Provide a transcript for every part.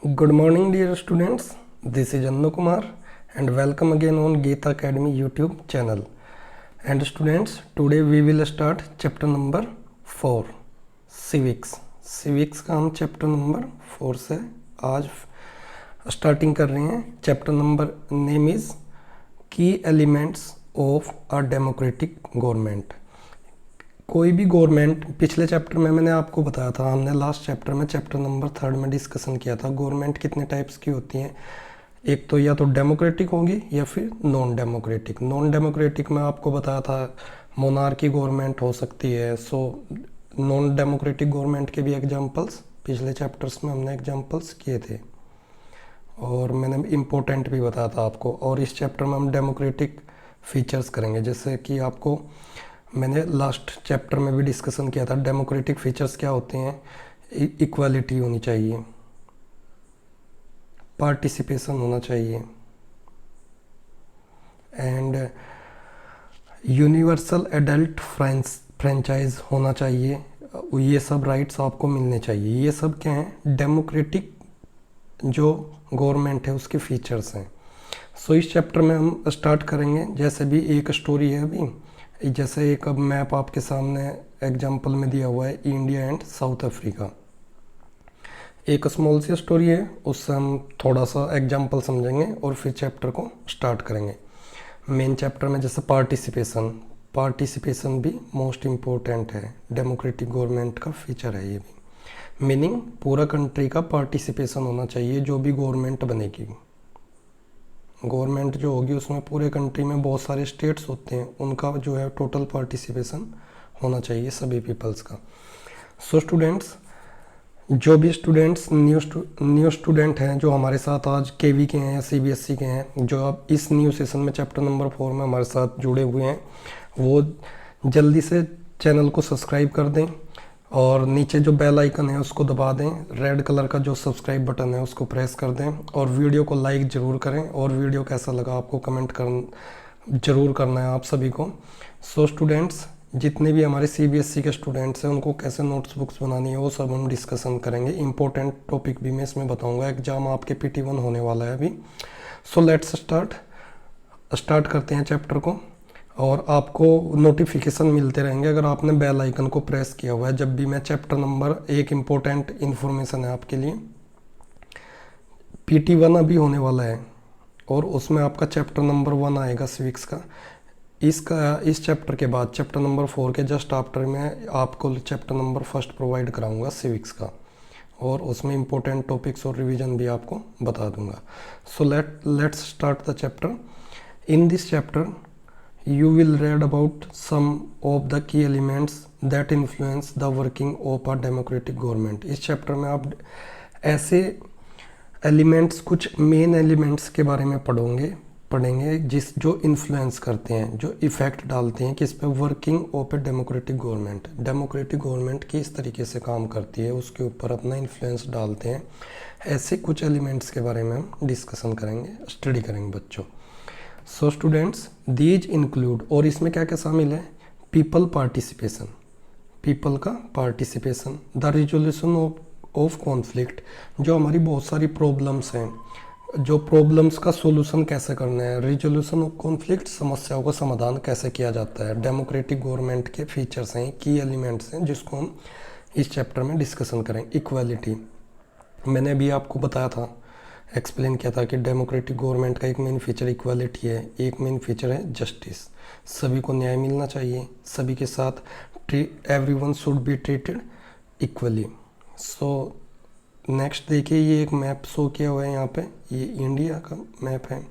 Good morning, dear students. This is Annu Kumar and welcome again on Geeta Academy YouTube channel. And students, today we will start chapter number 4, Civics. Civics का हम chapter number 4 से आज starting कर रहे हैं. Chapter number name is Key Elements of a Democratic Government. कोई भी government, पिछले चैप्टर में मैंने आपको बताया था, हमने लास्ट चैप्टर में चैप्टर नंबर 3 में डिस्कशन किया था गवर्नमेंट कितने टाइप्स की होती हैं. एक तो या तो डेमोक्रेटिक होगी या फिर नॉन डेमोक्रेटिक. नॉन डेमोक्रेटिक में आपको बताया था मोनार्की गवर्नमेंट हो सकती है. सो नॉन डेमोक्रेटिक गवर्नमेंट के भी एग्जांपल्स पिछले चैप्टर्स में हमने एग्जांपल्स किए थे और मैंने इम्पोर्टेंट भी बताया था आपको. और इस चैप्टर में हम डेमोक्रेटिक फीचर्स करेंगे, जैसे कि आपको मैंने लास्ट चैप्टर में भी डिस्कशन किया था. डेमोक्रेटिक फीचर्स क्या होते हैं? इक्वालिटी होनी चाहिए, पार्टिसिपेशन होना चाहिए एंड यूनिवर्सल एडल्ट फ्रेंचाइज होना चाहिए. ये सब राइट्स आपको मिलने चाहिए. ये सब क्या हैं? डेमोक्रेटिक जो गवर्नमेंट है उसके फीचर्स हैं. सो इस चैप्टर में हम स्टार्ट करेंगे. जैसे भी एक स्टोरी है अभी, जैसे एक अब मैप आपके सामने एग्जांपल में दिया हुआ है, इंडिया एंड साउथ अफ्रीका. एक स्मॉल सी स्टोरी है, उससे हम थोड़ा सा एग्जांपल समझेंगे और फिर चैप्टर को स्टार्ट करेंगे. मेन चैप्टर में जैसे पार्टिसिपेशन भी मोस्ट इम्पोर्टेंट है. डेमोक्रेटिक गवर्नमेंट का फीचर है ये भी. मीनिंग पूरा कंट्री का पार्टिसिपेशन होना चाहिए. जो भी गवर्नमेंट बनेगी, गवर्नमेंट जो होगी उसमें पूरे कंट्री में बहुत सारे स्टेट्स होते हैं, उनका जो है टोटल पार्टिसिपेशन होना चाहिए सभी पीपल्स का. सो स्टूडेंट्स, जो भी स्टूडेंट्स न्यू स्टूडेंट हैं जो हमारे साथ आज केवी के हैं या सीबीएसई के हैं, जो अब इस न्यू सेशन में चैप्टर नंबर 4 में हमारे साथ जुड़े हुए हैं, वो जल्दी से चैनल को सब्सक्राइब कर दें और नीचे जो बेल आइकन है उसको दबा दें. रेड कलर का जो सब्सक्राइब बटन है उसको प्रेस कर दें और वीडियो को लाइक ज़रूर करें. और वीडियो कैसा लगा आपको कमेंट ज़रूर करना है आप सभी को. सो स्टूडेंट्स, जितने भी हमारे सीबीएसई के स्टूडेंट्स हैं उनको कैसे नोट्स बुक्स बनानी है वो सब हम डिस्कशन करेंगे. इंपॉर्टेंट टॉपिक भी मैं इसमें बताऊँगा. एग्ज़ाम आपके PT1 होने वाला है अभी. सो लेट्स स्टार्ट करते हैं चैप्टर को. और आपको नोटिफिकेशन मिलते रहेंगे अगर आपने बेल आइकन को प्रेस किया हुआ है. जब भी मैं चैप्टर नंबर, एक इम्पोर्टेंट इन्फॉर्मेशन है आपके लिए, PT1 अभी होने वाला है और उसमें आपका चैप्टर नंबर 1 आएगा सिविक्स का. इस चैप्टर के बाद चैप्टर नंबर 4 के जस्ट आफ्टर में आपको चैप्टर नंबर 1 प्रोवाइड कराऊंगा सिविक्स का, और उसमें इम्पोर्टेंट टॉपिक्स और रिवीजन भी आपको बता दूंगा. So let's start the chapter. In this chapter you will read about some of the key elements that influence the working of a democratic government. इस चैप्टर में आप ऐसे एलिमेंट्स, कुछ मेन एलिमेंट्स के बारे में पढ़ेंगे जो इन्फ्लुएंस करते हैं, जो इफ़ेक्ट डालते हैं किस पे? Working of a democratic government. Democratic government किस तरीके से काम करती है उसके ऊपर अपना इन्फ्लुएंस डालते हैं. ऐसे कुछ एलिमेंट्स के बारे में हम डिस्कशन करेंगे, स्टडी करेंगे बच्चों. सो स्टूडेंट्स, दीज इंक्लूड, और इसमें क्या क्या शामिल है? पीपल पार्टिसिपेशन, पीपल का participation. The resolution of conflict, जो हमारी बहुत सारी प्रॉब्लम्स हैं, जो प्रॉब्लम्स का सोल्यूशन कैसे करना है. रिजोल्यूशन ऑफ कॉन्फ्लिक्ट, समस्याओं का समाधान कैसे किया जाता है. डेमोक्रेटिक गवर्नमेंट के फीचर्स हैं, की एलिमेंट्स हैं जिसको हम इस चैप्टर में डिस्कशन करेंगे. इक्वालिटी, मैंने अभी आपको बताया था, एक्सप्लेन किया था कि डेमोक्रेटिक गवर्नमेंट का एक मेन फीचर इक्वालिटी है, एक मेन फीचर है जस्टिस. सभी को न्याय मिलना चाहिए, सभी के साथ everyone should be treated equally. So next देखिए, ये एक मैप शो किया हुआ है यहाँ पे. ये इंडिया का मैप है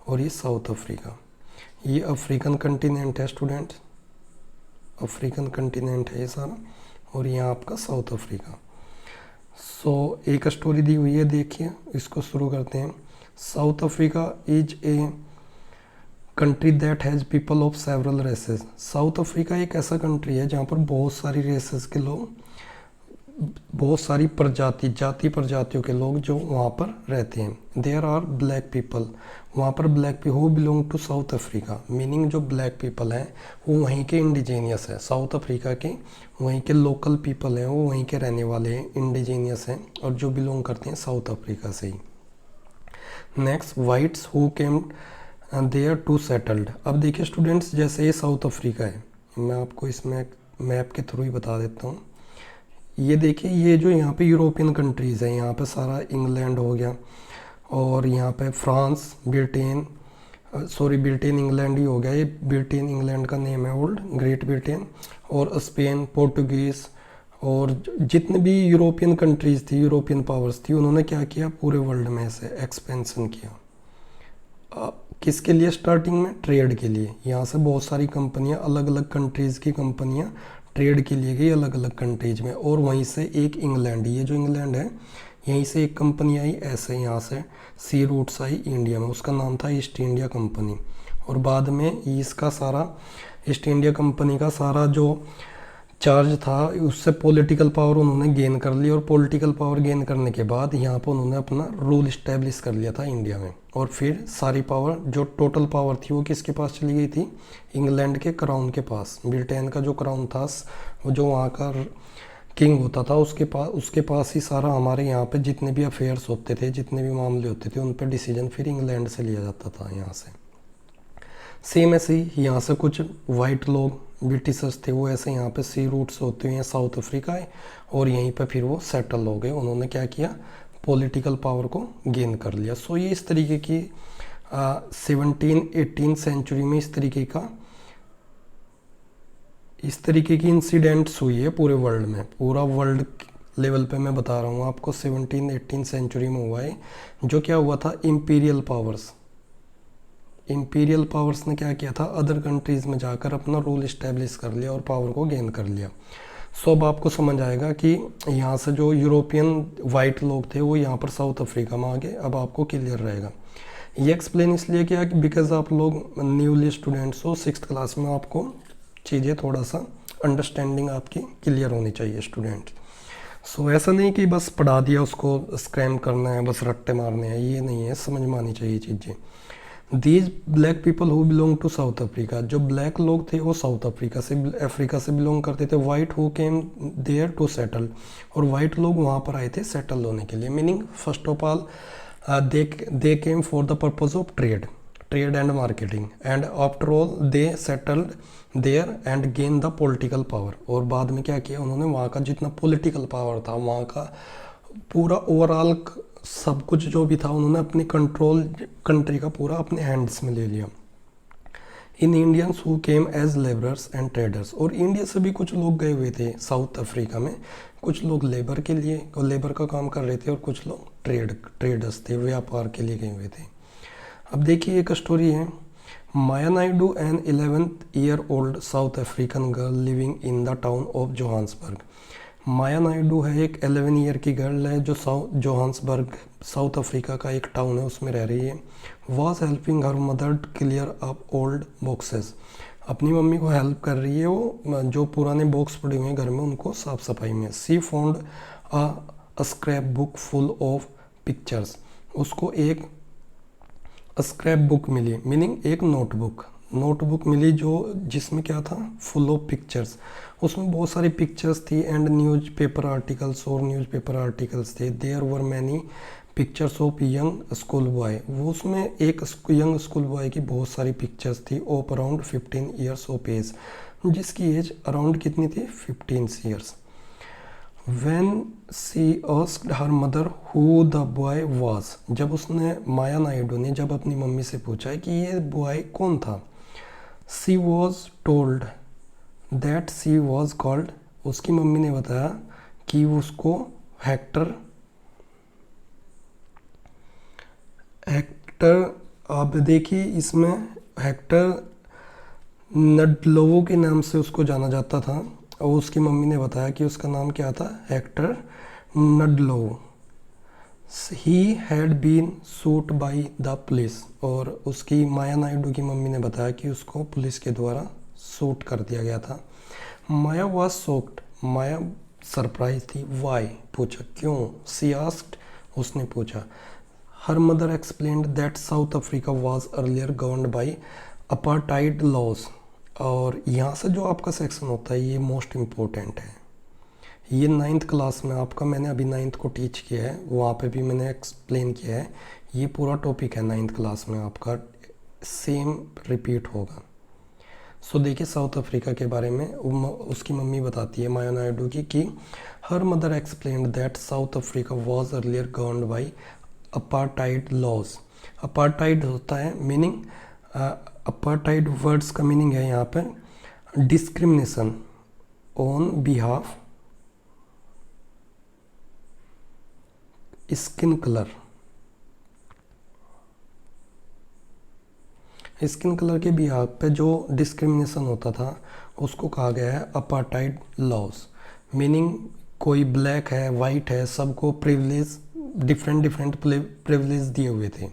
और ये साउथ अफ्रीका. ये अफ्रीकन कंटिनेंट है स्टूडेंट्स, अफ्रीकन कंटिनेंट है ये सारा, और यहाँ आपका साउथ अफ्रीका. सो एक स्टोरी दी हुई है, देखिए इसको शुरू करते हैं. South Africa is a country that has people of several races. South Africa एक ऐसा कंट्री है जहाँ पर बहुत सारी रेसेस के लोग बहुत सारी जाति प्रजातियों के लोग जो वहाँ पर रहते हैं। देयर आर ब्लैक पीपल, वहाँ पर black people who belong to South Africa, meaning जो ब्लैक पीपल हैं वो वहीं के इंडिजीनियस है, साउथ अफ्रीका के वहीं के लोकल पीपल हैं, वो वहीं के रहने वाले हैं, इंडिजीनियस हैं और जो बिलोंग करते हैं साउथ अफ्रीका से ही। Next, whites who came there to settled. अब देखिए स्टूडेंट्स, जैसे ये साउथ अफ्रीका है, मैं आपको इसमें मैप के थ्रू ही बता देता हूँ। ये देखिए, ये जो यहाँ पे यूरोपियन कंट्रीज़ हैं, यहाँ पे सारा इंग्लैंड हो गया और यहाँ पे फ्रांस, ब्रिटेन, ब्रिटेन इंग्लैंड ही हो गया, ये ब्रिटेन इंग्लैंड का नेम है ओल्ड, ग्रेट ब्रिटेन, और स्पेन, पोर्टुगीज़ और जितने भी यूरोपियन कंट्रीज़ थी, यूरोपियन पावर्स थी, उन्होंने क्या किया, पूरे वर्ल्ड में से एक्सपेंशन किया। किसके लिए? स्टार्टिंग में ट्रेड के लिए। यहाँ से बहुत सारी कंपनियाँ, अलग अलग कंट्रीज़ की कंपनियाँ ट्रेड के लिए गई अलग अलग कंट्रीज़ में, और वहीं से एक इंग्लैंड, ये जो इंग्लैंड है यहीं से एक कंपनी आई, ऐसे यहाँ से सी रूट्स आई इंडिया में, उसका नाम था ईस्ट इंडिया कंपनी। और बाद में इसका सारा ईस्ट इंडिया कंपनी का सारा जो चार्ज था उससे पॉलिटिकल पावर उन्होंने गेन कर लिया, और पॉलिटिकल पावर गेन करने के बाद यहाँ पर उन्होंने अपना रूल इस्टेब्लिश कर लिया था इंडिया में। और फिर सारी पावर, जो टोटल पावर थी वो किसके पास चली गई थी? इंग्लैंड के क्राउन के पास। ब्रिटेन का जो क्राउन था, जो वहाँ का किंग होता था, उसके पास ही सारा हमारे यहाँ पे जितने भी अफेयर्स होते थे, जितने भी मामले होते थे, उन पर डिसीजन फिर इंग्लैंड से लिया जाता था यहाँ से। सेम ऐसे ही यहाँ से कुछ वाइट लोग, ब्रिटिशर्स थे, वो ऐसे यहाँ पे सी रूट्स होते हुए साउथ अफ्रीका आए और यहीं पे फिर वो सेटल हो गए। उन्होंने क्या किया? पॉलिटिकल पावर को गेन कर लिया। सो ये इस तरीके की 17-18 सेंचुरी में इस तरीके की इंसिडेंट्स हुई है पूरे वर्ल्ड में। पूरा वर्ल्ड लेवल पे मैं बता रहा हूँ आपको, 17-18 सेंचुरी में हुआ है। जो क्या हुआ था, इंपीरियल पावर्स ने क्या किया था, अदर कंट्रीज़ में जाकर अपना रूल इस्टेब्लिश कर लिया और पावर को गेन कर लिया। सो अब आपको समझ आएगा कि यहाँ से जो यूरोपियन वाइट लोग थे वो यहाँ पर साउथ अफ्रीका में आ गए। अब आपको क्लियर रहेगा। ये एक्सप्लेन इसलिए किया कि बिकॉज आप लोग न्यूली स्टूडेंट्स हो, 6th क्लास में, आपको चीज़ें थोड़ा सा अंडरस्टैंडिंग आपकी क्लियर होनी चाहिए स्टूडेंट। सो ऐसा नहीं कि बस पढ़ा दिया, उसको स्क्रैम करना है, बस रट्टे मारने हैं, ये नहीं है, समझ में आनी चाहिए चीज़ें। These black people who belong to South Africa, जो ब्लैक लोग थे वो साउथ अफ्रीका से बिलोंग करते थे। White who came there to settle, और वाइट लोग वहाँ पर आए थे सेटल होने के लिए। Meaning first of all they came for the purpose of trade and marketing, and after all they settled there and gain the political power. और बाद में क्या किया उन्होंने, वहाँ का जितना पॉलिटिकल पावर था, वहाँ का पूरा ओवरऑल सब कुछ जो भी था, उन्होंने अपनी कंट्री का पूरा अपने हैंड्स में ले लिया। In Indians who came as labourers and traders, और इंडिया से भी कुछ लोग गए हुए थे साउथ अफ्रीका में। कुछ लोग लेबर के लिए, लेबर का काम कर रहे थे, और कुछ लोग ट्रेडर्स थे, व्यापार के लिए गए हुए थे। अब देखिए एक स्टोरी है, Maya Naidu an 11th year old South African girl living in the town of Johannesburg. Maya Naidu है एक 11 ईयर की गर्ल है जो जोहान्सबर्ग साउथ अफ्रीका का एक टाउन है, उसमें रह रही है। Was helping her mother clear up old boxes, अपनी मम्मी को हेल्प कर रही है वो जो पुराने बॉक्स पड़े हुए हैं घर में उनको साफ सफाई में। She found a scrap book full of pictures, उसको एक स्क्रैप बुक मिली, मीनिंग एक नोटबुक मिली जो जिसमें क्या था, फुल ऑफ पिक्चर्स, उसमें बहुत सारी पिक्चर्स थी एंड न्यूज़पेपर आर्टिकल्स थे। There were many pictures of young school boy, वो उसमें एक यंग स्कूल बॉय की बहुत सारी पिक्चर्स थी of around 15 years of age, जिसकी एज अराउंड कितनी थी, 15 years. When she asked her mother who the boy was, जब उसने माया नायडू ने जब अपनी मम्मी से पूछा कि ये बॉय कौन था, she was told that she was called, उसकी मम्मी ने बताया कि उसको हेक्टर, आप देखिए इसमें हेक्टर नडलोवो के नाम से उसको जाना जाता था, और उसकी मम्मी ने बताया कि उसका नाम क्या था, Hector Ndlovu. He had been shot by the police, और उसकी माया नायडू की मम्मी ने बताया कि उसको पुलिस के द्वारा शूट कर दिया गया था। Maya was shocked, Maya surprise थी। वाई, पूछा क्यों। सी आस्क्ड, उसने पूछा। Her mother explained that South Africa was earlier governed by apartheid laws. और यहाँ से जो आपका सेक्शन होता है ये मोस्ट इम्पोर्टेंट है। ये 9th क्लास में आपका, मैंने अभी 9th को टीच किया है, वहाँ पे भी मैंने एक्सप्लेन किया है। ये पूरा टॉपिक है 9th क्लास में आपका, सेम रिपीट होगा। सो देखिए साउथ अफ्रीका के बारे में उसकी मम्मी बताती है माया नायडू की कि her mother explained that South Africa was earlier governed by apartheid laws. Apartheid होता है मीनिंग, अपार्टाइड वर्ड्स का मीनिंग है यहाँ पर discrimination on behalf skin colour. Skin colour के बिहाफ पे जो डिस्क्रिमिनेशन होता था उसको कहा गया है अपार्टाइड लॉज। मीनिंग कोई ब्लैक है, वाइट है, सबको प्रिविलेज, डिफरेंट प्रिविलेज दिए हुए थे,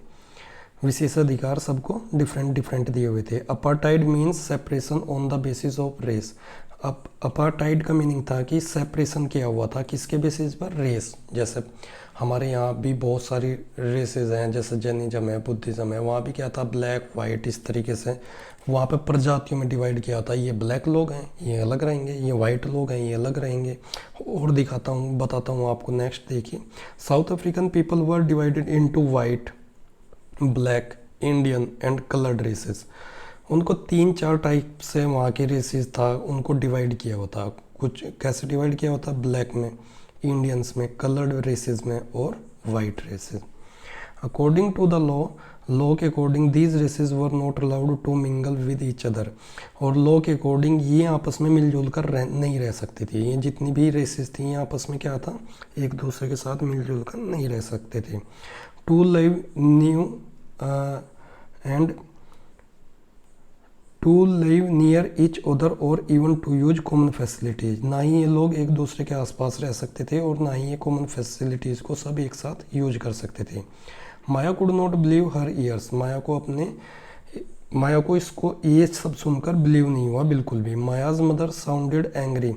विशेषाधिकार सबको डिफरेंट दिए हुए थे। Apartheid means separation on the basis of race. अब अपार्टाइड का मीनिंग था कि सेपरेशन किया हुआ था किसके बेसिस पर, रेस। जैसे हमारे यहाँ भी बहुत सारी रेसेस हैं, जैसे जैनिज्म है, बुद्धिज़्म है, वहाँ भी क्या था ब्लैक वाइट इस तरीके से वहाँ पे प्रजातियों में डिवाइड किया होता है। ये ब्लैक लोग हैं ये अलग रहेंगे, ये वाइट लोग हैं ये अलग रहेंगे। और दिखाता हूँ, बताता हूँ आपको। नेक्स्ट देखिए, South African people were divided into white, black, Indian and coloured races. उनको 3-4 टाइप से वहाँ के रेसेस था, उनको डिवाइड किया हुआ था। कुछ कैसे डिवाइड किया हुआ था, ब्लैक में, इंडियंस में, कलर्ड रेसेस में और white races. According to the law के according these races were not allowed to mingle with each other. और लॉ के अकॉर्डिंग ये आपस में मिलजुल कर नहीं रह सकती थी। ये जितनी भी रेसेस थी ये आपस में क्या था, एक दूसरे के साथ मिलजुल कर नहीं रह सकते थे। To live new and to live near each other और even to use common facilities. ना ही ये लोग एक दूसरे के आसपास रह सकते थे और ना ही ये कॉमन फैसिलिटीज़ को सब एक साथ यूज कर सकते थे। Maya could not believe her ears. Maya को इसको ये सब सुनकर बिलीव नहीं हुआ बिल्कुल भी। Maya's mother sounded angry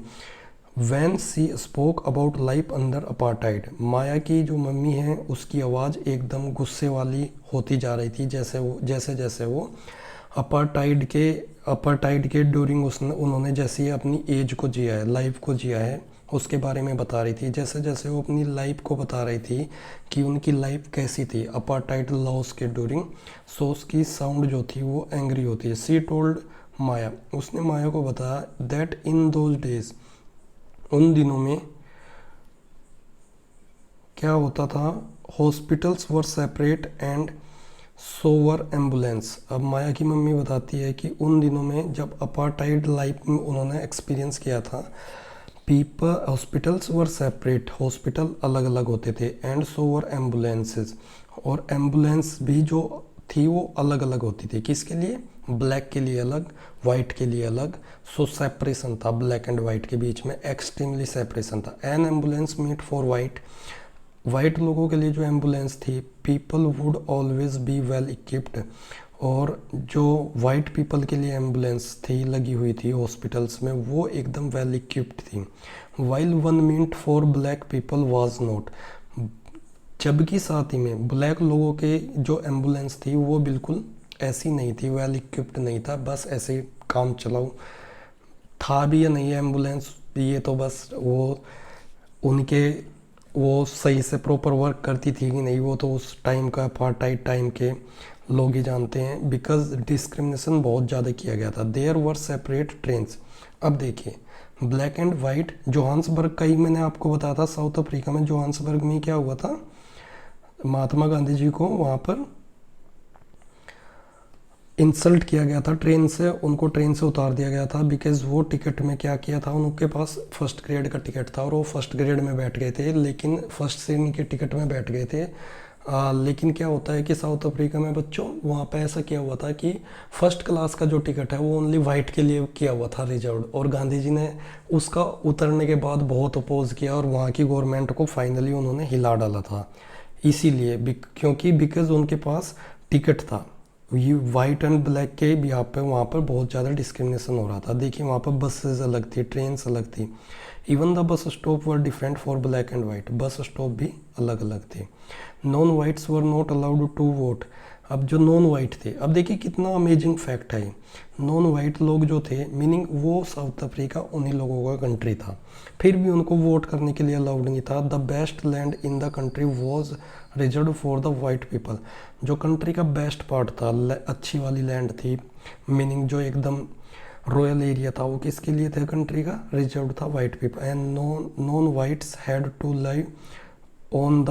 when she spoke about life under apartheid. Maya की जो मम्मी है उसकी आवाज़ एकदम गुस्से वाली होती जा रही थी जैसे जैसे वो अपार्टाइड के ड्यूरिंग उन्होंने जैसे अपनी एज को जिया है, लाइफ को जिया है, उसके बारे में बता रही थी। जैसे जैसे वो अपनी लाइफ को बता रही थी कि उनकी लाइफ कैसी थी अपार्टाइड लॉस के ड्यूरिंग, सो उसकी साउंड जो थी वो एंग्री होती है। सी टोल्ड माया, उसने माया को बताया दैट इन दोज डेज, उन दिनों में क्या होता था, hospitals were separate and so were ambulance. अब माया की मम्मी बताती है कि उन दिनों में जब अपार्टाइड लाइफ में उन्होंने एक्सपीरियंस किया था, people hospitals were separate, hospital अलग अलग होते थे, एंड सोवर एम्बुलेंसेस, और एम्बुलेंस भी जो थी वो अलग अलग होती थी। किसके लिए, ब्लैक के लिए अलग, वाइट के लिए अलग। सो सेपरेशन था ब्लैक एंड वाइट के बीच में, एक्सट्रीमली सेपरेशन था। An ambulance meant for white लोगों के लिए जो एम्बुलेंस थी, people would always be well equipped, और जो वाइट पीपल के लिए एम्बुलेंस थी लगी हुई थी हॉस्पिटल्स में वो एकदम वेल इक्विप्ड थी। While one meant for black people was not, जबकि साथ ही में ब्लैक लोगों के जो एम्बुलेंस थी वो बिल्कुल ऐसी नहीं थी, वेल इक्विप्ड नहीं था, बस ऐसे ही काम चलाओ था भी या नहीं एम्बुलेंस, ये तो बस वो सही से प्रॉपर वर्क करती थी कि नहीं वो तो उस टाइम का अपार्टाइड टाइम के लोग ही जानते हैं, बिकॉज डिस्क्रिमिनेशन बहुत ज़्यादा किया गया था। There were separate trains. अब देखिए ब्लैक एंड वाइट, जोहान्सबर्ग का ही मैंने आपको बताया था, साउथ अफ्रीका में जोहान्सबर्ग में क्या हुआ था, महात्मा गांधी जी को वहाँ पर इंसल्ट किया गया था ट्रेन से, उनको ट्रेन से उतार दिया गया था बिकॉज वो टिकट में क्या किया था, उनके पास फर्स्ट ग्रेड का टिकट था और वो फर्स्ट ग्रेड में बैठ गए थे, लेकिन फर्स्ट श्रेणी के टिकट में बैठ गए थे। लेकिन क्या होता है कि साउथ अफ्रीका में बच्चों वहाँ पे ऐसा किया हुआ था कि फर्स्ट क्लास का जो टिकट है वो ओनली वाइट के लिए किया हुआ था रिजर्व, और गांधी जी ने उसका उतरने के बाद बहुत अपोज किया और वहाँ की गवर्नमेंट को फाइनली उन्होंने हिला डाला था। इसीलिए क्योंकि बिकॉज उनके पास टिकट था, ये वाइट एंड ब्लैक के यहाँ पे वहाँ पर बहुत ज़्यादा डिस्क्रिमिनेशन हो रहा था। देखिए वहाँ पर बसेस अलग थी, ट्रेन्स अलग थी। Even the bus stop were different for black and white, bus stop भी अलग अलग थे। Non whites were not allowed to vote. अब जो नॉन वाइट थे, अब देखिए कितना अमेजिंग फैक्ट है। नॉन वाइट लोग जो थे, मीनिंग वो साउथ अफ्रीका उन्हीं लोगों का कंट्री था, फिर भी उनको वोट करने के लिए अलाउड नहीं था। The best land in the country was reserve for the white people. जो कंट्री का बेस्ट पार्ट था, अच्छी वाली लैंड थी, मीनिंग जो एकदम रॉयल एरिया था, वो किसके लिए था कंट्री का? रिजर्व था white people. And non whites had to live on the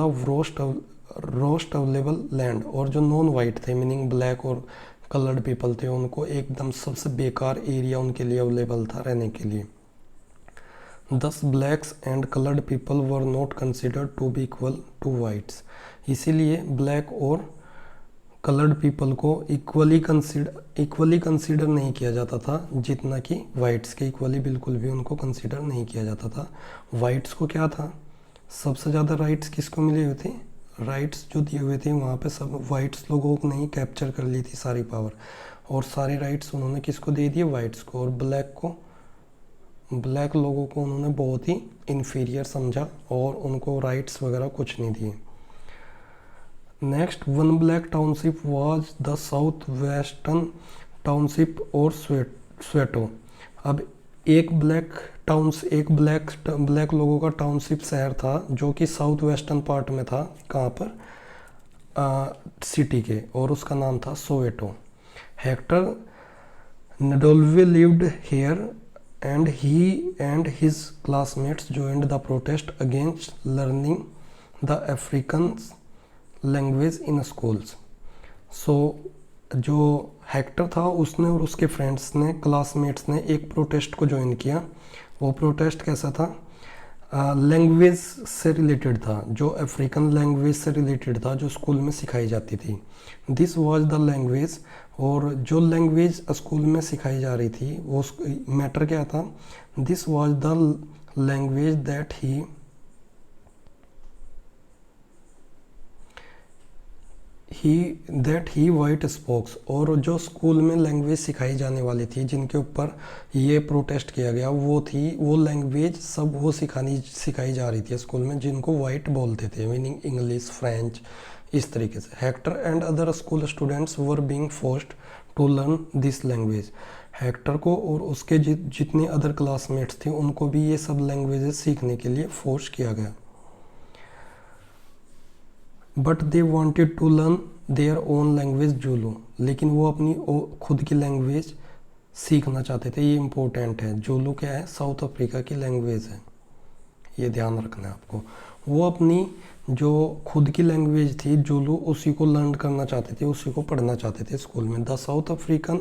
rest available land. और जो नॉन वाइट थे, मीनिंग ब्लैक और कलर्ड पीपल थे, उनको एकदम सबसे बेकार एरिया उनके लिए अवेलेबल था रहने के लिए। दस blacks and coloured people were not considered to be equal to whites. इसीलिए ब्लैक और कलर्ड पीपल को इक्वली कंसीडर नहीं किया जाता था, जितना कि वाइट्स के इक्वली बिल्कुल भी उनको कंसीडर नहीं किया जाता था। वाइट्स को क्या था, सबसे ज़्यादा राइट्स किसको मिले हुए थे? राइट्स जो दिए हुए थे वहाँ पे सब वाइट्स लोगों को नहीं कैप्चर कर ली थी सारी पावर, और सारे राइट्स उन्होंने किसको दे दिए? वाइट्स को। और ब्लैक लोगों को उन्होंने बहुत ही इन्फीरियर समझा और उनको राइट्स वगैरह कुछ नहीं दिए। Next, one black township was the south western township और स्वेटो। अब एक ब्लैक लोगों का टाउनशिप शहर था जो कि साउथ वेस्टर्न पार्ट में था, कहाँ पर? सिटी के, और उसका नाम था Soweto. Hector Ndlovu lived here and he and his classmates joined the protest against learning the African language in schools. So जो हेक्टर था उसने और उसके फ्रेंड्स ने, क्लासमेट्स ने एक प्रोटेस्ट को ज्वाइन किया। वो प्रोटेस्ट कैसा था? लैंग्वेज से रिलेटेड था, जो अफ्रीकन लैंग्वेज से रिलेटेड था, जो स्कूल में सिखाई जाती थी। दिस वाज द लैंग्वेज, और जो लैंग्वेज स्कूल में सिखाई जा रही थी वो मैटर क्या था? This was the language that he white spokes. और जो स्कूल में लैंग्वेज सिखाई जाने वाली थी, जिनके ऊपर ये प्रोटेस्ट किया गया, वो लैंग्वेज सब वो सिखाई जा रही थी स्कूल में जिनको वाइट बोलते थे, मीनिंग इंग्लिश, फ्रेंच, इस तरीके से। Hector and other school students were being forced to learn this language. Hector को और उसके जितने अदर क्लासमेट्स थे उनको भी ये सब लैंग्वेजेस सीखने के लिए फोर्स किया गया। But they wanted to learn their own language Zulu. लेकिन वो अपनी खुद की लैंग्वेज सीखना चाहते थे। ये इम्पोर्टेंट है, जुलू क्या है? साउथ अफ्रीका की लैंग्वेज है, ये ध्यान रखना है आपको। वो अपनी जो खुद की लैंग्वेज थी जुलू, उसी को लर्न करना चाहते थे, उसी को पढ़ना चाहते थे स्कूल में। The South African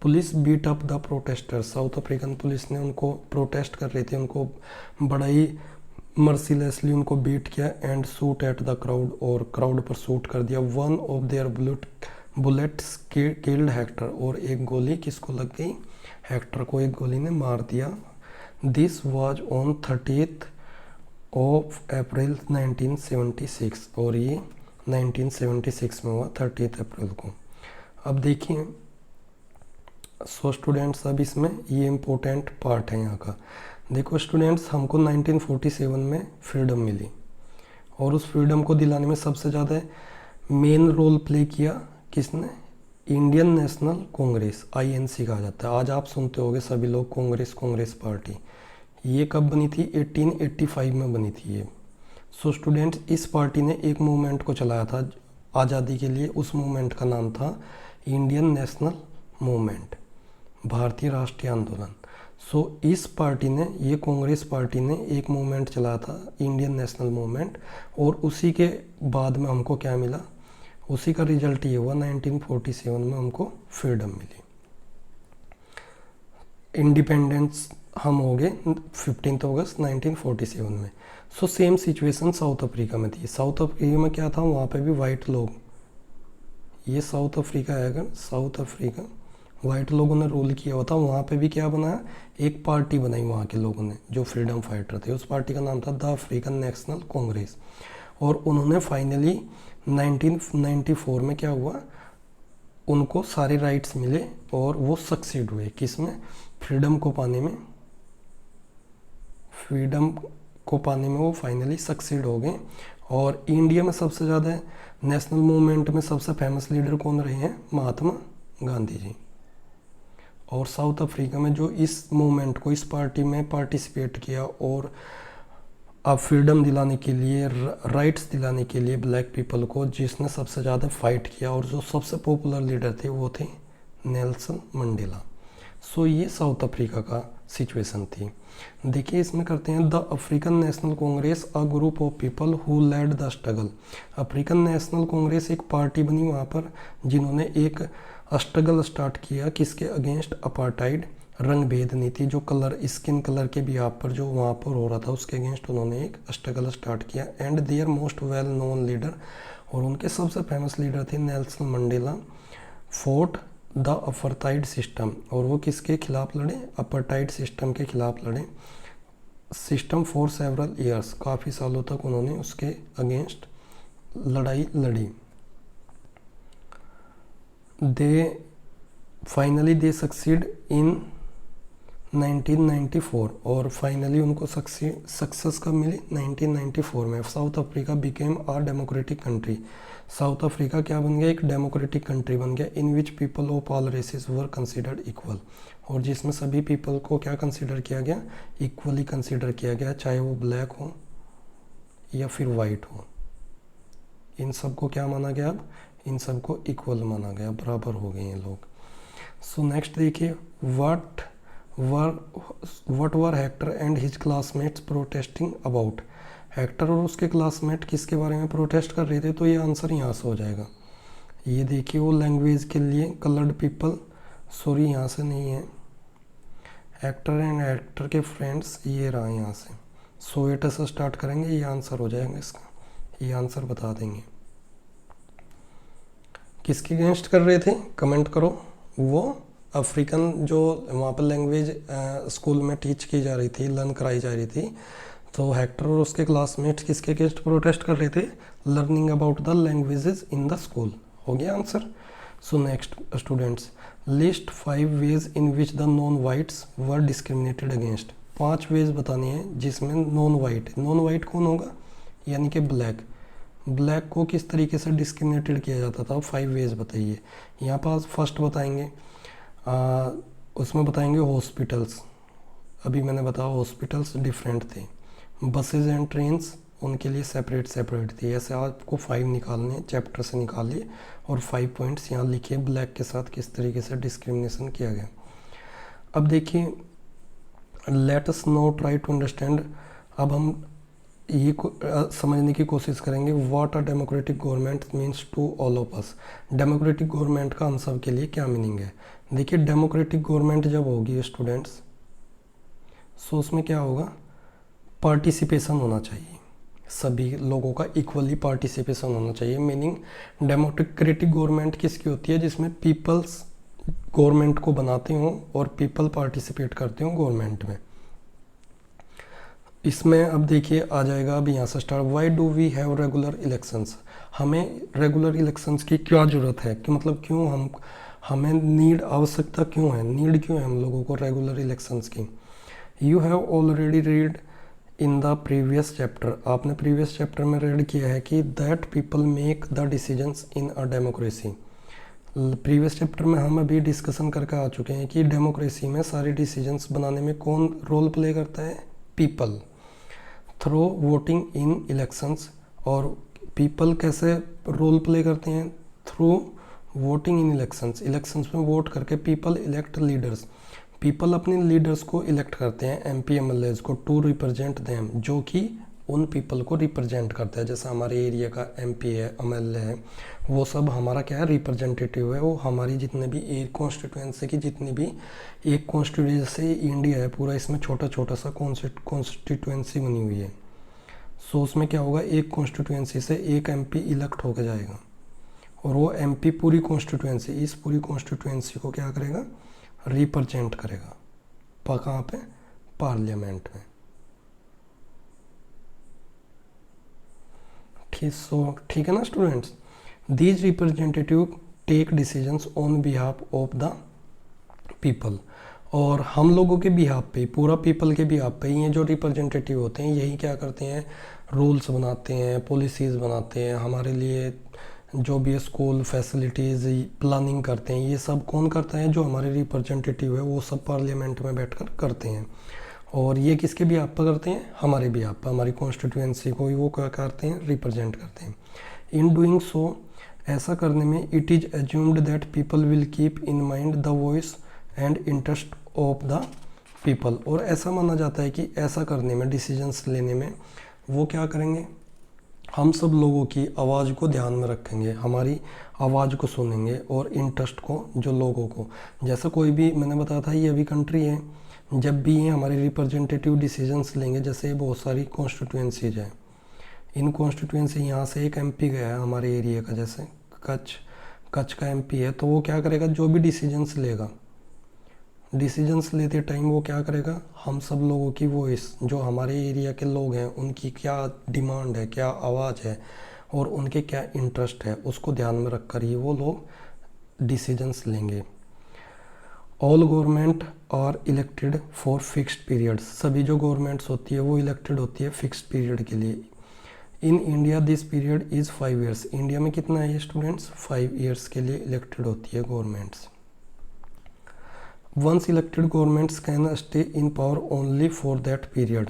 police beat up the protesters. South African police ने उनको, प्रोटेस्ट कर रहे थे, उनको बड़ा ही मर्सीलेसली उनको बीट किया। And shoot at the crowd, और क्राउड पर शूट कर दिया। One of their bullets killed Hector. और एक गोली किसको लग गई? हेक्टर को एक गोली ने मार दिया। This was on 30th of April 1976, और ये 1976 में हुआ, 30 अप्रैल को। अब देखिए सो स्टूडेंट्स, अब इसमें ये इम्पोर्टेंट पार्ट है यहाँ का। देखो स्टूडेंट्स, हमको 1947 में फ्रीडम मिली, और उस फ्रीडम को दिलाने में सबसे ज़्यादा मेन रोल प्ले किया किसने? इंडियन नेशनल कांग्रेस, INC कहा जाता है। आज आप सुनते होंगे सभी लोग कांग्रेस पार्टी। ये कब बनी थी? 1885 में बनी थी ये। सो स्टूडेंट्स, इस पार्टी ने एक मूवमेंट को चलाया था आज़ादी के लिए। उस मूवमेंट का नाम था इंडियन नेशनल मूवमेंट, भारतीय राष्ट्रीय आंदोलन। सो इस पार्टी ने, ये कांग्रेस पार्टी ने एक मूवमेंट चलाया था, इंडियन नेशनल मूवमेंट, और उसी के बाद में हमको क्या मिला? उसी का रिजल्ट ये हुआ 1947 में हमको फ्रीडम मिली। इंडिपेंडेंस हम हो गए 15 अगस्त 1947 में। So same situation south Africa में थी। साउथ अफ्रीका में क्या था? वहाँ पे भी वाइट लोग, ये साउथ अफ्रीका है, अगर साउथ अफ्रीका, वाइट लोगों ने रूल किया हुआ था। वहाँ पे भी क्या बनाया? एक पार्टी बनाई वहाँ के लोगों ने जो फ्रीडम फाइटर थे। उस पार्टी का नाम था द अफ्रीकन नेशनल कांग्रेस। और उन्होंने फाइनली 1994 में क्या हुआ? उनको सारे राइट्स मिले और वो सक्सीड हुए किस में? फ्रीडम को पाने में। फ्रीडम को पाने में वो फाइनली सक्सीड हो गए। और इंडिया में सबसे ज़्यादा नेशनल मूवमेंट में सबसे फेमस लीडर कौन रहे हैं? महात्मा गांधी जी। और साउथ अफ्रीका में जो इस मूवमेंट को, इस पार्टी में पार्टिसिपेट किया और अब फ्रीडम दिलाने के लिए, राइट्स दिलाने के लिए ब्लैक पीपल को, जिसने सबसे ज़्यादा फाइट किया और जो सबसे पॉपुलर लीडर थे वो थे नेल्सन मंडेला। सो ये साउथ अफ्रीका का सिचुएशन थी। देखिए इसमें करते हैं, the African National Congress a group of people who led the struggle. African National Congress एक पार्टी बनी वहाँ पर जिन्होंने एक स्ट्रगल स्टार्ट किया किसके अगेंस्ट? अपार्टाइड, रंग भेद नीति, जो कलर, स्किन कलर के बिहाव पर जो वहाँ पर हो रहा था उसके अगेंस्ट उन्होंने एक स्ट्रगल स्टार्ट किया। And their most well known leader, और उनके सबसे फेमस लीडर थे Nelson Mandela, fought the apartheid system. और वो किसके खिलाफ लड़े? अपार्टाइड सिस्टम के खिलाफ लड़े। सिस्टम फॉर सेवरल ईयर्स, काफ़ी सालों तक उन्होंने उसके अगेंस्ट लड़ाई लड़ी। They finally they succeed in 1994, और फाइनली उनको सक्सेस कब मिली? 1994 में। South Africa became a democratic country. South Africa क्या बन गया? एक डेमोक्रेटिक कंट्री बन गया। In which people of all races were considered equal, और जिसमें सभी पीपल को क्या कंसिडर किया गया? इक्वली कंसिडर किया गया, चाहे वो ब्लैक हो या फिर वाइट हो। इन सबको क्या माना गया? अब इन सबको इक्वल माना गया, बराबर हो गए हैं लोग। सो नेक्स्ट देखिए, what were Hector and his classmates protesting about. Hector और उसके क्लासमेट किसके बारे में प्रोटेस्ट कर रहे थे? तो ये आंसर यहाँ से हो जाएगा। ये देखिए, वो लैंग्वेज के लिए, कलर्ड पीपल, सॉरी यहाँ से नहीं है, हेक्टर एंड हेक्टर के फ्रेंड्स, ये रहा यहाँ से। सोवियत से स्टार्ट करेंगे, ये आंसर हो जाएगा इसका, ये आंसर बता देंगे। किसके अगेंस्ट कर रहे थे? कमेंट करो। वो अफ्रीकन जो वहाँ पर लैंग्वेज स्कूल में टीच की जा रही थी, लर्न कराई जा रही थी, तो हेक्टर और उसके क्लासमेट्स किसके अगेंस्ट प्रोटेस्ट कर रहे थे? Learning about the languages in the school. हो गया answer. So next students, list 5 ways in which the non whites were discriminated against. 5 ways बतानी है जिसमें नॉन वाइट कौन होगा? यानी कि ब्लैक को किस तरीके से डिस्क्रिमिनेटेड किया जाता था? 5 वेज बताइए। यहाँ पास फर्स्ट बताएंगे, उसमें बताएंगे हॉस्पिटल्स। अभी मैंने बताया हॉस्पिटल्स डिफरेंट थे। बसेज एंड ट्रेन्स उनके लिए सेपरेट थी। ऐसे आपको 5 निकालने, चैप्टर से निकालिए और 5 पॉइंट्स यहाँ लिखिए, ब्लैक के साथ किस तरीके से डिस्क्रिमिनेशन किया गया। अब देखिए, let us now try to understand. अब हम ये समझने की कोशिश करेंगे what a democratic government means to all of us. Democratic government का हम सब के लिए क्या मीनिंग है? देखिए, डेमोक्रेटिक गवर्नमेंट जब होगी स्टूडेंट्स, सो उसमें क्या होगा? पार्टिसिपेशन होना चाहिए, सभी लोगों का इक्वली पार्टिसिपेशन होना चाहिए। मीनिंग डेमोक्रेटिक गवर्नमेंट किसकी होती है? जिसमें पीपल्स गवर्नमेंट को बनाते हों और पीपल पार्टिसिपेट करते हों गवर्नमेंट में। इसमें अब देखिए आ जाएगा, अब यहाँ से start, why do we have regular elections. हमें रेगुलर इलेक्शंस की क्या ज़रूरत है? कि मतलब क्यों हमें नीड, आवश्यकता क्यों है, नीड क्यों है हम लोगों को रेगुलर इलेक्शंस की? You have already read in the previous chapter, आपने प्रीवियस चैप्टर में रीड किया है कि that people make the decisions in a democracy. Previous chapter में हम अभी डिस्कशन करके आ चुके हैं कि डेमोक्रेसी में सारे डिसीजंस बनाने में कौन रोल प्ले करता है? People, through voting in elections. और पीपल कैसे रोल प्ले करते हैं? थ्रू वोटिंग इन इलेक्शंस में वोट करके पीपल इलेक्ट लीडर्स। पीपल अपने लीडर्स को इलेक्ट करते हैं, एमपी एमएलएज को, टू रिप्रेजेंट देम, जो कि उन पीपल को रिप्रेजेंट करता है। जैसे हमारे एरिया का एमपी है, एमएलए है, वो सब हमारा क्या है? रिप्रेजेंटेटिव है। वो हमारी जितने भी एक कॉन्स्टिट्यूएंसी की, जितनी भी एक कॉन्स्टिट्यूएंसी इंडिया है पूरा, इसमें छोटा छोटा सा कॉन्स्टिट्यूएंसी बनी हुई है। सो उसमें क्या होगा? एक कॉन्स्टिट्यूएंसी से एक एमपी इलेक्ट होकर जाएगा और वो एमपी पूरी कॉन्स्टिट्यूएंसी, इस पूरी कॉन्स्टिट्यूएंसी को क्या करेगा? रिप्रेजेंट करेगा। कहाँ पे? पार्लियामेंट में। ठीक है ना students? These representative take decisions on behalf of the people. और हम लोगों के बिहाफ पे, पूरा पीपल के बिहाफ पे ये जो रिप्रेजेंटेटिव होते हैं यही क्या करते हैं, रूल्स बनाते हैं, पॉलिसीज़ बनाते हैं हमारे लिए, जो भी स्कूल फैसिलिटीज़ प्लानिंग करते हैं, ये सब कौन करता है, जो हमारे रिप्रेजेंटेटिव है वो सब पार्लियामेंट में बैठकर करते हैं। और ये किसके बिहाफ पर करते हैं, हमारे बिहाफ पर, हमारी कॉन्स्टिट्यूएंसी को वो क्या करते हैं, रिप्रेजेंट करते हैं। इन डूइंग सो, ऐसा करने में, it is assumed that people will keep in mind the voice and interest of the people. और ऐसा माना जाता है कि ऐसा करने में, डिसीजंस लेने में, वो क्या करेंगे, हम सब लोगों की आवाज़ को ध्यान में रखेंगे, हमारी आवाज़ को सुनेंगे और इंटरेस्ट को, जो लोगों को, जैसा कोई भी, मैंने बताया था ये अभी कंट्री है, जब भी ये हमारे रिप्रेजेंटेटिव डिसीजंस लेंगे, जैसे बहुत सारी कॉन्स्टिट्यूएंसीज हैं, इन कॉन्स्टिट्यूएंसी यहाँ से एक एमपी गया है हमारे एरिया का, जैसे कच्छ का एमपी है, तो वो क्या करेगा, जो भी डिसीजंस लेगा, डिसीजंस लेते टाइम वो क्या करेगा, हम सब लोगों की वॉइस, जो हमारे एरिया के लोग हैं उनकी क्या डिमांड है, क्या आवाज़ है और उनके क्या इंटरेस्ट है, उसको ध्यान में रख कर ही वो लोग डिसीजंस लेंगे। All government are elected for fixed periods, सभी जो गवर्नमेंट्स होती है वो इलेक्टेड होती है फिक्स्ड पीरियड के लिए। In India this period is 5 years, India में कितना है ये स्टूडेंट्स, 5 ईयर्स के लिए इलेक्टेड होती है governments. Once elected governments can stay in power only for that period,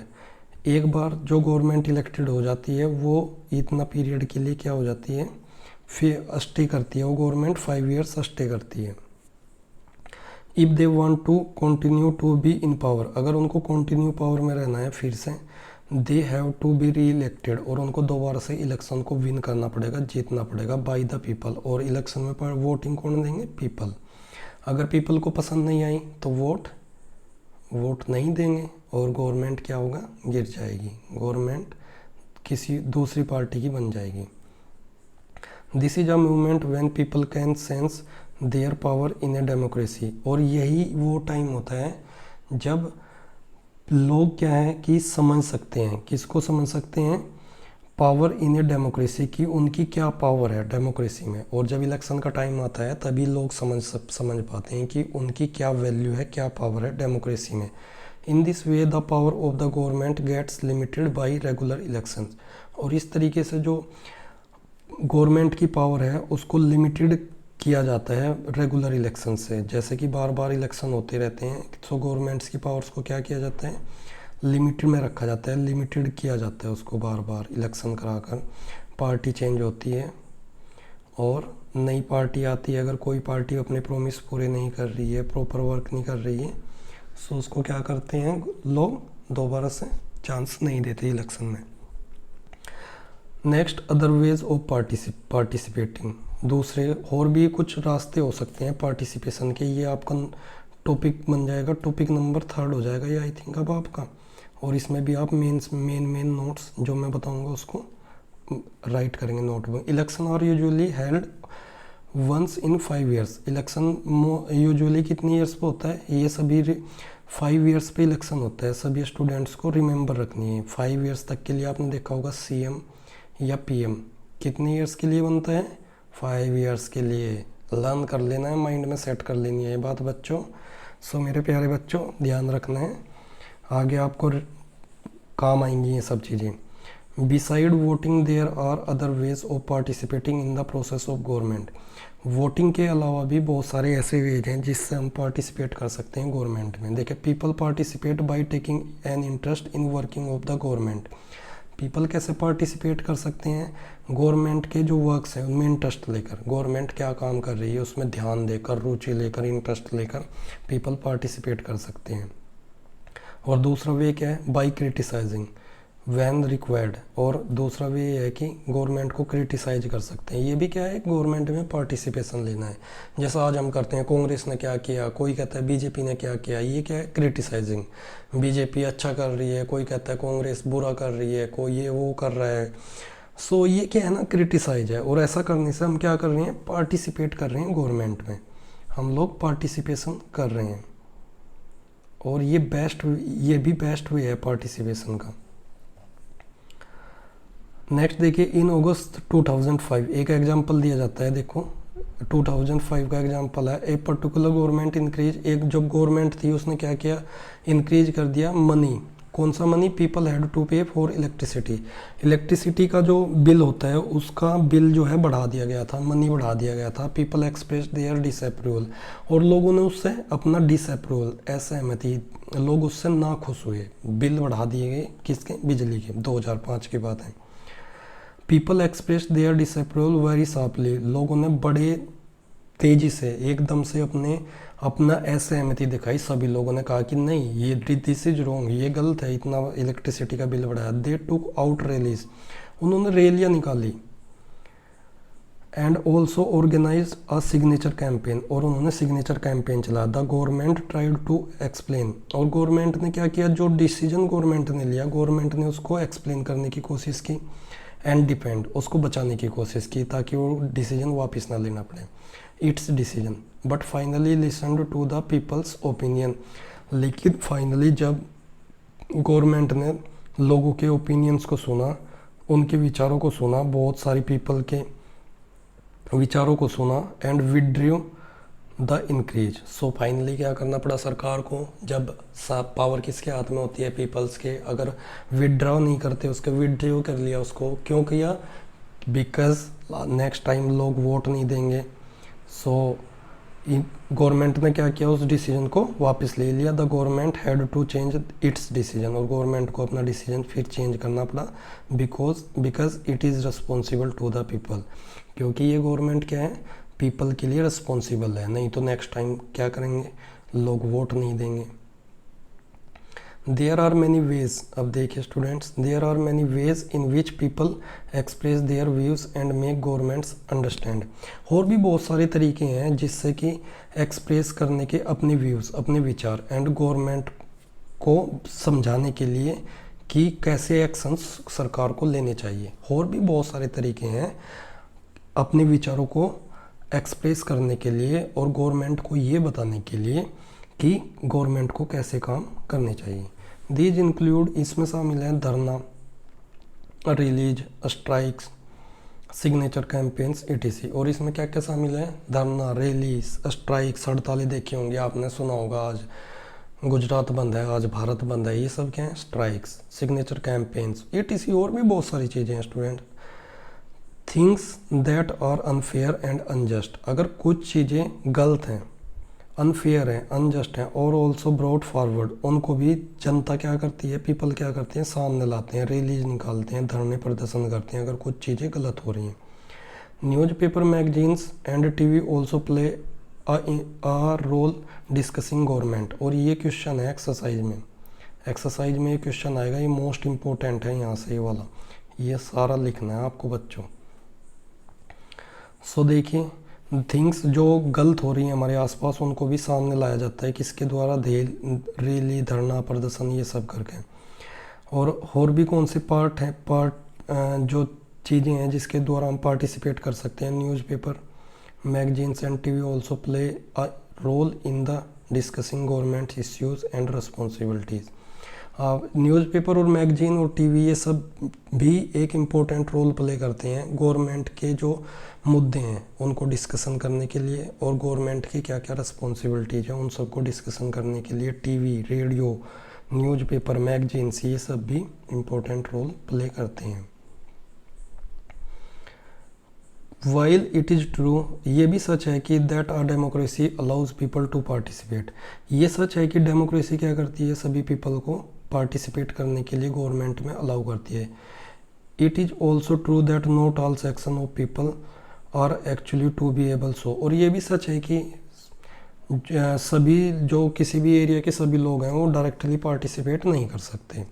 एक बार जो गवर्नमेंट इलेक्टेड हो जाती है वो इतना पीरियड के लिए क्या हो जाती है, फिर स्टे करती है वो गवर्नमेंट, 5 ईयर्स स्टे करती है। If they want to continue to be in power, अगर उनको कंटिन्यू पावर में रहना है फिर से, they have to be reelected, और उनको दोबारा से इलेक्शन को विन करना पड़ेगा, जीतना पड़ेगा बाय द पीपल, और इलेक्शन में वोटिंग कौन देंगे, पीपल। अगर पीपल को पसंद नहीं आई तो वोट नहीं देंगे और गवर्नमेंट क्या होगा, गिर जाएगी, गवर्नमेंट किसी दूसरी पार्टी की बन जाएगी। This is a movement when people can sense their power in a democracy, और यही वो टाइम होता है जब लोग क्या है कि समझ सकते हैं, किसको समझ सकते हैं, पावर इन ए डेमोक्रेसी की, उनकी क्या पावर है डेमोक्रेसी में। और जब इलेक्शन का टाइम आता है तभी लोग समझ पाते हैं कि उनकी क्या वैल्यू है, क्या पावर है डेमोक्रेसी में। In this way the power of the government gets limited by regular elections, और इस तरीके से जो गवर्नमेंट की पावर है उसको लिमिटेड किया जाता है रेगुलर इलेक्शन से, जैसे कि बार बार इलेक्शन होते रहते हैं, तो गवर्नमेंट्स की पावर्स को क्या किया जाता है, लिमिटेड में रखा जाता है, लिमिटेड किया जाता है उसको, बार बार इलेक्शन कराकर। पार्टी चेंज होती है और नई पार्टी आती है, अगर कोई पार्टी अपने प्रॉमिस पूरे नहीं कर रही है, प्रॉपर वर्क नहीं कर रही है, सो उसको क्या करते हैं लोग, दोबारा से चांस नहीं देते इलेक्शन में। Next, other ways of participating, दूसरे और भी कुछ रास्ते हो सकते हैं पार्टिसिपेशन के, ये आपका टॉपिक बन जाएगा, टॉपिक नंबर 3 हो जाएगा ये आई थिंक अब आपका, और इसमें भी आप मेन नोट्स जो मैं बताऊंगा उसको राइट करेंगे notebook. Election are usually held once in 5 years, election usually कितनी ईयर्स पे होता है, ये सभी 5 ईयर्स पे इलेक्शन होता है, सभी स्टूडेंट्स को रिमेंबर रखनी है। 5 ईयर्स तक के लिए आपने देखा होगा सीएम या पीएम कितने ईयर्स के लिए बनता है, 5 ईयर्स के लिए, लर्न कर लेना है, माइंड में सेट कर लेनी है ये बात बच्चों। सो मेरे प्यारे बच्चों ध्यान रखना है, आगे आपको काम आएंगी ये सब चीज़ें। Besides voting there are other ways of participating in the process of government, voting के अलावा भी बहुत सारे ऐसे वेज हैं जिससे हम पार्टिसिपेट कर सकते हैं गवर्नमेंट में। देखिए, people participate by taking an interest in working of the government, people कैसे पार्टिसिपेट कर सकते हैं, गवर्नमेंट के जो वर्क्स हैं उनमें इंटरेस्ट लेकर, गवर्नमेंट क्या काम कर रही है उसमें ध्यान देकर, रुचि लेकर, इंटरेस्ट लेकर पीपल पार्टिसिपेट कर सकते हैं। और दूसरा वे क्या है, बाई क्रिटिसाइजिंग व्हेन रिक्वायर्ड, और दूसरा वे ये है कि गवर्नमेंट को क्रिटिसाइज कर सकते हैं, ये भी क्या है, गवर्नमेंट में पार्टिसिपेशन लेना है। जैसा आज हम करते हैं, कांग्रेस ने क्या किया, कोई कहता है बीजेपी ने क्या किया, ये क्या है, क्रिटिसाइजिंग, बीजेपी अच्छा कर रही है, कोई कहता है कांग्रेस बुरा कर रही है, कोई ये वो कर रहा है। सो ये क्या है ना, क्रिटिसाइज है, और ऐसा करने से हम क्या कर रहे हैं, पार्टिसिपेट कर रहे हैं गवर्नमेंट में, हम लोग पार्टिसिपेशन कर रहे हैं, और ये भी बेस्ट वे है पार्टिसिपेशन का। नेक्स्ट देखिए, इन अगस्त 2005 एक एग्जांपल दिया जाता है, देखो 2005 का एग्जाम्पल है। ए पर्टिकुलर गवर्नमेंट इंक्रीज, एक जो गवर्नमेंट थी उसने क्या किया, इंक्रीज कर दिया मनी। कौन सा मनी? पीपल हैड टू पे फॉर इलेक्ट्रिसिटी। इलेक्ट्रिसिटी का जो बिल होता है उसका बिल जो है बढ़ा दिया गया था, मनी बढ़ा दिया गया था। पीपल एक्सप्रेस देयर डिसअप्रूवल, और लोगों ने उससे अपना डिसअप्रूवल, असहमति, लोग उससे ना खुश हुए, बिल बढ़ा दिए गए किसके? बिजली के। 2005 की बात है। People express there disapproval very sharply, लोगों ने बड़े तेजी से एकदम से अपना असहमति दिखाई। सभी लोगों ने कहा कि नहीं, ये दिस इज रॉन्ग, ये गलत है, इतना इलेक्ट्रिसिटी का बिल बढ़ाया। दे टुक आउट रैलीज, उन्होंने रैलियाँ निकाली। And also organise a signature campaign, और उन्होंने सिग्नेचर कैंपेन चलाया। The government tried to explain, और गवर्नमेंट ने क्या किया, जो डिसीजन गवर्नमेंट ने लिया, गवर्नमेंट ने उसको एक्सप्लेन करने की कोशिश की। एंड डिपेंड, उसको बचाने की कोशिश की ताकि वो डिसीजन वापस ना लेना पड़े, its decision. But finally listened to the people's opinion, लेकिन फाइनली जब गवर्नमेंट ने लोगों के ओपिनियंस को सुना, उनके विचारों को सुना, बहुत सारी पीपल के विचारों को सुना, and withdrew the increase. So finally क्या करना पड़ा सरकार को, जब पावर किसके हाथ में होती है? पीपल्स के। अगर विड्रॉ नहीं करते, उसके विड्रू कर लिया। उसको क्यों किया? बिकॉज नेक्स्ट टाइम लोग वोट नहीं देंगे। सो गवर्नमेंट ने क्या किया, उस डिसीजन को वापस ले लिया। The government had to change its decision, और गवर्नमेंट को अपना डिसीजन फिर चेंज करना पड़ा। Because it is responsible to the people, क्योंकि ये गवर्नमेंट क्या है? पीपल के लिए रिस्पॉन्सिबल है। नहीं तो नेक्स्ट टाइम क्या करेंगे? लोग वोट नहीं देंगे। देयर आर मैनी वेज, अब देखिए students, there are many ways in which people express their views and make governments understand. और भी बहुत सारे तरीके हैं जिससे कि एक्सप्रेस करने के अपने व्यूज़, अपने विचार, एंड गवर्नमेंट को समझाने के लिए कि कैसे एक्शंस सरकार को लेने चाहिए। और भी बहुत सारे तरीके हैं अपने विचारों को एक्सप्रेस करने के लिए और गवर्नमेंट को ये बताने के लिए कि गवर्नमेंट को कैसे काम करने चाहिए। दीज इंक्लूड, इसमें शामिल है धरना, release, strikes, signature campaigns etc। और इसमें क्या क्या शामिल है? धरना, रैली, स्ट्राइक्स, हड़तालें देखी होंगी आपने, सुना होगा आज गुजरात बंद है, आज भारत बंद है, ये सब क्या है? Strikes, signature campaigns etc। और भी बहुत सारी चीज़ें हैं student. Things that are unfair and unjust, अगर कुछ चीज़ें गलत हैं, अनफेयर हैं, अनजस्ट हैं, और ऑल्सो ब्रॉड फॉरवर्ड, उनको भी जनता क्या करती है? पीपल क्या करते हैं? सामने लाते हैं, रैलीज निकालते हैं, धरने प्रदर्शन करते हैं अगर कुछ चीज़ें गलत हो रही हैं। Newspaper, magazines and TV also play a role discussing government. और ये क्वेश्चन है एक्सरसाइज में ये क्वेश्चन आएगा, ये मोस्ट इम्पोर्टेंट है यहाँ से, ये वाला, ये सारा लिखना है आपको बच्चों। सो देखिए, थिंग्स जो गलत हो रही हैं हमारे आसपास, उनको भी सामने लाया जाता है किसके द्वारा? रैली, धरना, प्रदर्शन, ये सब करके। और भी कौन से पार्ट हैं, जो चीज़ें हैं जिसके द्वारा हम पार्टिसिपेट कर सकते हैं? Newspaper, magazines and TV also play a role in the discussing government issues and responsibilities. Newspaper और मैगजीन और टीवी ये सब भी एक इम्पोर्टेंट रोल प्ले करते हैं गवर्नमेंट के जो मुद्दे हैं उनको डिस्कशन करने के लिए, और गवर्नमेंट की क्या क्या रिस्पॉन्सिबिलिटीज है उन सबको डिस्कशन करने के लिए टीवी, रेडियो, न्यूज़पेपर, मैगजीन्स ये सब भी इम्पोर्टेंट रोल प्ले करते हैं। वाइल इट इज़ ट्रू, ये भी सच है कि that our democracy allows people to participate, ये सच है कि डेमोक्रेसी क्या करती है? सभी पीपल को पार्टिसिपेट करने के लिए गवर्नमेंट में अलाउ करती है। It is also true that not all section of people are actually to be able so, और ये भी सच है कि सभी जो किसी भी एरिया के सभी लोग हैं वो डायरेक्टली पार्टिसिपेट नहीं कर सकते।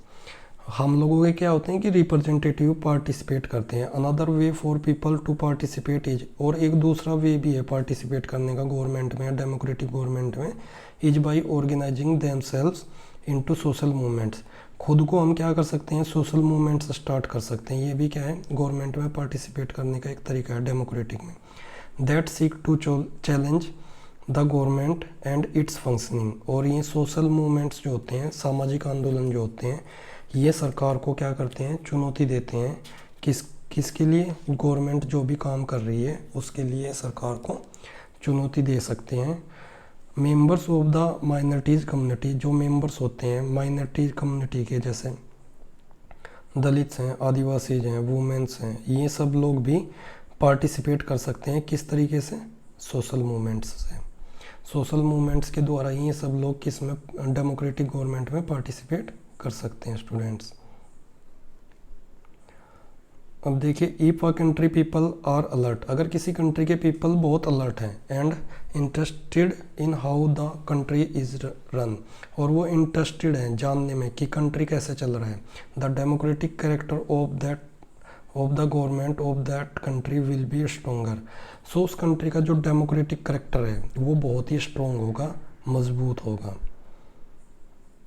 हम लोगों के क्या होते हैं कि रिप्रेजेंटेटिव पार्टिसिपेट करते हैं। Another way for people to participate is, और एक दूसरा वे भी है पार्टिसिपेट करने का गवर्नमेंट में, डेमोक्रेटिक गवर्नमेंट में, is by organising themselves into social movements. खुद को हम क्या कर सकते हैं? सोशल मूवमेंट्स स्टार्ट कर सकते हैं। ये भी क्या है? गवर्नमेंट में पार्टिसिपेट करने का एक तरीका है डेमोक्रेटिक में। That seek to challenge the government and its functioning, और ये सोशल मूवमेंट्स जो होते हैं, सामाजिक आंदोलन जो होते हैं, ये सरकार को क्या करते हैं? चुनौती देते हैं किसके लिए? गवर्नमेंट जो भी काम कर रही है उसके लिए सरकार को चुनौती दे सकते हैं। Members of the minorities community, जो मेंबर्स होते हैं माइनॉरिटी कम्युनिटी के, जैसे दलित्स हैं, आदिवासी हैं, वुमेन्स हैं, ये सब लोग भी पार्टिसिपेट कर सकते हैं। किस तरीके से? सोशल मूवमेंट्स से। सोशल मूवमेंट्स के द्वारा ही ये सब लोग किस में? डेमोक्रेटिक गवर्नमेंट में पार्टिसिपेट कर सकते हैं स्टूडेंट्स। अब देखिए, if a country people are alert, अगर किसी कंट्री के पीपल बहुत अलर्ट हैं and interested in how the country is run, और वो इंटरेस्टेड हैं जानने में कि कंट्री कैसे चल रहा है, the democratic character of the government of that country will be stronger. So उस कंट्री का जो डेमोक्रेटिक कैरेक्टर है वो बहुत ही स्ट्रोंग होगा, मजबूत होगा,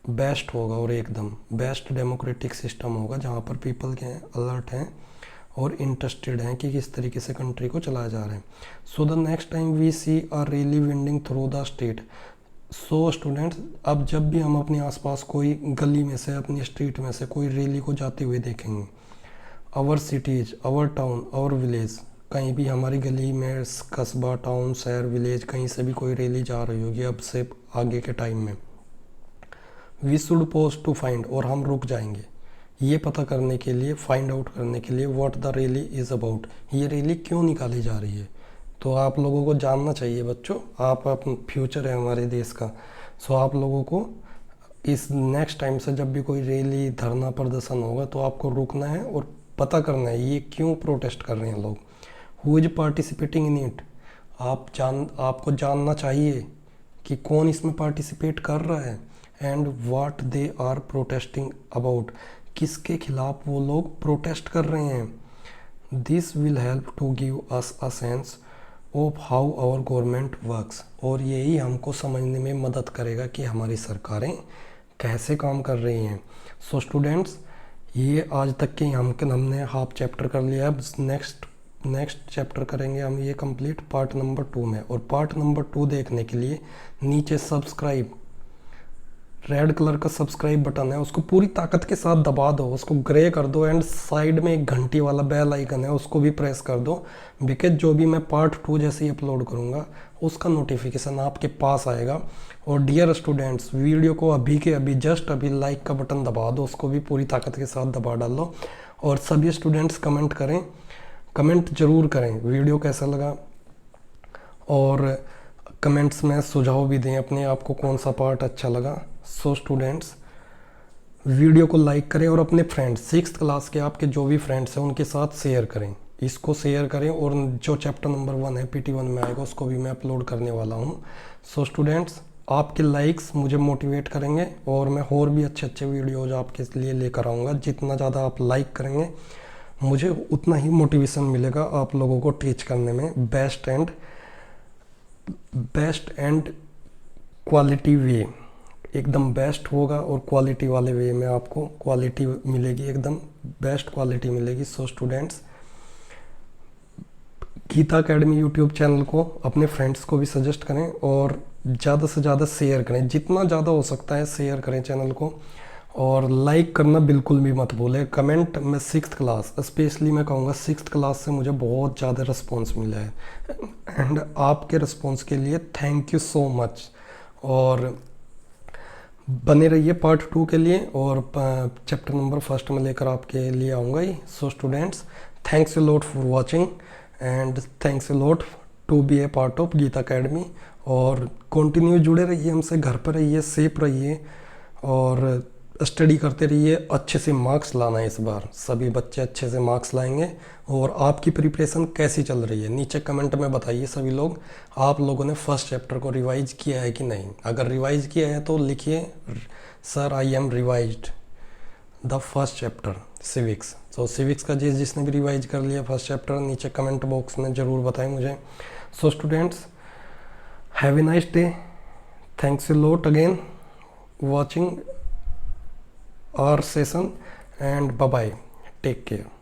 बेस्ट होगा, और एकदम बेस्ट डेमोक्रेटिक सिस्टम होगा जहाँ पर पीपल के अलर्ट हैं और इंटरेस्टेड हैं कि किस तरीके से कंट्री को चलाया जा रहा है। So the next time we see a rally winding through the state. So students, अब जब भी हम अपने आसपास कोई गली में से, अपनी स्ट्रीट में से कोई रैली को जाते हुए देखेंगे, our cities, our town, our village, कहीं भी हमारी गली में, कस्बा, टाउन, शहर, विलेज, कहीं से भी कोई रैली जा रही होगी अब से आगे के टाइम में, we should pause to find, और हम रुक जाएंगे ये पता करने के लिए, फाइंड आउट करने के लिए what the rally is about, ये रैली क्यों निकाली जा रही है। तो आप लोगों को जानना चाहिए बच्चों, आप अपना फ्यूचर है हमारे देश का। सो आप लोगों को इस नेक्स्ट टाइम से जब भी कोई रैली, धरना, प्रदर्शन होगा तो आपको रुकना है और पता करना है ये क्यों प्रोटेस्ट कर रहे हैं लोग। Who is participating in it, आपको जानना चाहिए कि कौन इसमें पार्टिसिपेट कर रहा है, and what they are protesting about, किसके खिलाफ वो लोग प्रोटेस्ट कर रहे हैं। This will help to give us a sense of how our government works, और यही हमको समझने में मदद करेगा कि हमारी सरकारें कैसे काम कर रही हैं। सो स्टूडेंट्स, ये आज तक के हमने हाफ चैप्टर कर लिया है। अब नेक्स्ट चैप्टर करेंगे हम ये कंप्लीट पार्ट नंबर 2 में, और पार्ट नंबर 2 देखने के लिए नीचे सब्सक्राइब, रेड कलर का सब्सक्राइब बटन है, उसको पूरी ताकत के साथ दबा दो, उसको ग्रे कर दो, एंड साइड में एक घंटी वाला बेल आइकन है उसको भी प्रेस कर दो, बिकॉज जो भी मैं पार्ट 2 जैसे ही अपलोड करूँगा उसका नोटिफिकेशन आपके पास आएगा। और डियर स्टूडेंट्स, वीडियो को अभी के अभी जस्ट अभी लाइक का बटन दबा दो, उसको भी पूरी ताकत के साथ दबा डालो, और सभी स्टूडेंट्स कमेंट करें, कमेंट ज़रूर करें वीडियो कैसा लगा, और कमेंट्स में सुझाव भी दें अपने आप को कौन सा पार्ट अच्छा लगा। सो स्टूडेंट्स, वीडियो को लाइक करें और अपने फ्रेंड्स, 6th क्लास के आपके जो भी फ्रेंड्स हैं उनके साथ शेयर करें, इसको शेयर करें, और जो चैप्टर नंबर 1 है PT1 में आएगा उसको भी मैं अपलोड करने वाला हूँ। सो स्टूडेंट्स, आपके लाइक्स मुझे मोटिवेट करेंगे और मैं और भी अच्छे वीडियोज आपके लिए लेकर आऊँगा। जितना ज़्यादा आप लाइक करेंगे मुझे उतना ही मोटिवेशन मिलेगा आप लोगों को टीच करने में बेस्ट एंड क्वालिटी वे, एकदम बेस्ट होगा और क्वालिटी वाले वे में आपको क्वालिटी मिलेगी, एकदम बेस्ट क्वालिटी मिलेगी। So students, Geeta Academy YouTube channel को अपने फ्रेंड्स को भी सजेस्ट करें और ज़्यादा से ज़्यादा शेयर करें, जितना ज़्यादा हो सकता है शेयर करें चैनल को, और लाइक करना बिल्कुल भी मत भूलें। कमेंट में 6th क्लास, स्पेशली मैं कहूँगा 6th क्लास से मुझे बहुत ज़्यादा रिस्पॉन्स मिला है, एंड आपके रिस्पॉन्स के लिए थैंक यू सो मच। और बने रहिए पार्ट 2 के लिए, और चैप्टर नंबर 1 में लेकर आपके लिए आऊँगा ही। So students, thanks a lot for watching, and thanks a lot to be a part of Geeta Academy, और कंटिन्यू जुड़े रहिए हमसे, घर पर रहिए, सेफ रहिए, और स्टडी करते रहिए। अच्छे से मार्क्स लाना है इस बार, सभी बच्चे अच्छे से मार्क्स लाएंगे। और आपकी प्रिपरेशन कैसी चल रही है नीचे कमेंट में बताइए सभी लोग, आप लोगों ने फर्स्ट चैप्टर को रिवाइज किया है कि नहीं। अगर रिवाइज किया है तो लिखिए, sir I am revised the first chapter civics. So civics का जिसने भी रिवाइज कर लिया फर्स्ट चैप्टर, नीचे कमेंट बॉक्स में ज़रूर बताएं मुझे। So students, have a nice day, thanks a lot again watching our session, and bye bye, take care.